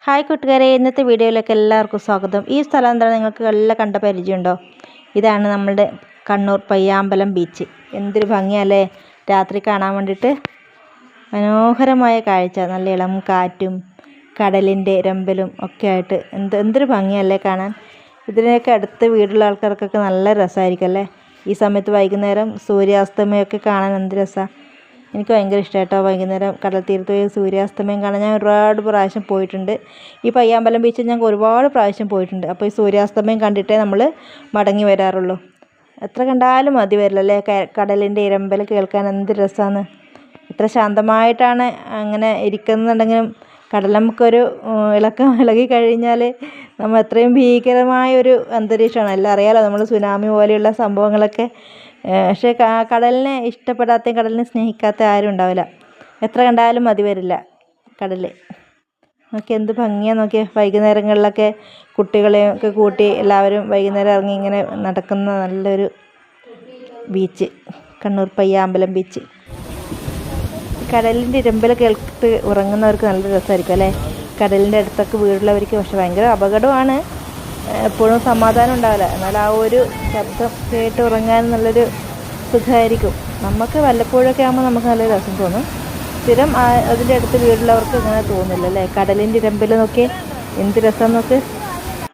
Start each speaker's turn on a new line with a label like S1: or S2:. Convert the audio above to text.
S1: Hi കൂട്ടുകാരെ, ഇന്നത്തെ വീഡിയോയിലേക്ക് എല്ലാവർക്കും സ്വാഗതം. ഈ സ്ഥലം എന്താണ് നിങ്ങൾക്ക് എല്ലാം കണ്ട പരിചയമുണ്ടോ? ഇതാണ് നമ്മളുടെ കണ്ണൂർ പയ്യാമ്പലം ബീച്ച്. എന്തൊരു ഭംഗിയല്ലേ രാത്രി കാണാൻ വേണ്ടിയിട്ട്. മനോഹരമായ കാഴ്ച, നല്ല ഇളം കാറ്റും കടലിൻ്റെ രമ്പലും ഒക്കെ ആയിട്ട് എന്തൊരു ഭംഗിയല്ലേ കാണാൻ. ഇതിനൊക്കെ അടുത്ത് വീടുള്ള ആൾക്കാർക്കൊക്കെ നല്ല രസമായിരിക്കും അല്ലേ. ഈ സമയത്ത് വൈകുന്നേരം സൂര്യാസ്തമയമൊക്കെ കാണാൻ എന്ത് രസമാണ്. എനിക്ക് ഭയങ്കര ഇഷ്ടമാണ് കേട്ടോ. വൈകുന്നേരം കടൽ തീരത്ത് പോയി സൂര്യാസ്തമയം കാണാൻ ഞാൻ ഒരുപാട് പ്രാവശ്യം പോയിട്ടുണ്ട്. ഈ പയ്യാമ്പലം ബീച്ചിൽ ഞാൻ ഒരുപാട് പ്രാവശ്യം പോയിട്ടുണ്ട്. അപ്പോൾ ഈ സൂര്യാസ്തമയം കണ്ടിട്ടേ നമ്മൾ മടങ്ങി വരാറുള്ളൂ. എത്ര കണ്ടാലും മതി വരില്ലല്ലേ. കടലിൻ്റെ ഇരമ്പൽ കേൾക്കാൻ എന്ത് രസമാണ്. എത്ര ശാന്തമായിട്ടാണ് അങ്ങനെ ഇരിക്കുന്നുണ്ടെങ്കിലും കടൽ നമുക്കൊരു ഇളകി കഴിഞ്ഞാൽ നമ്മൾ എത്രയും ഭീകരമായൊരു അന്തരീക്ഷമാണ്. എല്ലാം അറിയാലോ, നമ്മൾ സുനാമി പോലെയുള്ള സംഭവങ്ങളൊക്കെ. പക്ഷേ കടലിനെ ഇഷ്ടപ്പെടാത്ത, കടലിനെ സ്നേഹിക്കാത്ത ആരും ഉണ്ടാവില്ല. എത്ര കണ്ടാലും മതി വരില്ല കടൽ. നോക്കി എന്ത് ഭംഗിയാണ് നോക്കിയേ. വൈകുന്നേരങ്ങളിലൊക്കെ കുട്ടികളെയൊക്കെ കൂട്ടി എല്ലാവരും വൈകുന്നേരം ഇറങ്ങി ഇങ്ങനെ നടക്കുന്ന നല്ലൊരു ബീച്ച്, കണ്ണൂർ പയ്യാമ്പലം ബീച്ച്. കടലിൻ്റെ ഇരമ്പൽ കേൾത്ത് ഉറങ്ങുന്നവർക്ക് നല്ല രസമായിരിക്കും അല്ലേ. കടലിൻ്റെ അടുത്തൊക്കെ വീടുള്ളവർക്ക് പക്ഷെ ഭയങ്കര അപകടമാണ്. എപ്പോഴും സമാധാനം ഉണ്ടാവില്ല. എന്നാൽ ആ ഒരു ശബ്ദം കേട്ട് ഉറങ്ങാൻ നല്ലൊരു സുഖമായിരിക്കും. നമുക്ക് വല്ലപ്പോഴൊക്കെ ആകുമ്പോൾ നമുക്ക് നല്ല രസം തോന്നും. സ്ഥിരം അതിൻ്റെ അടുത്ത് വീടുള്ളവർക്ക് ഇങ്ങനെ തോന്നില്ല അല്ലേ. കടലിൻ്റെ ഇരമ്പൽ നോക്കി എന്ത് രസം നോക്ക്.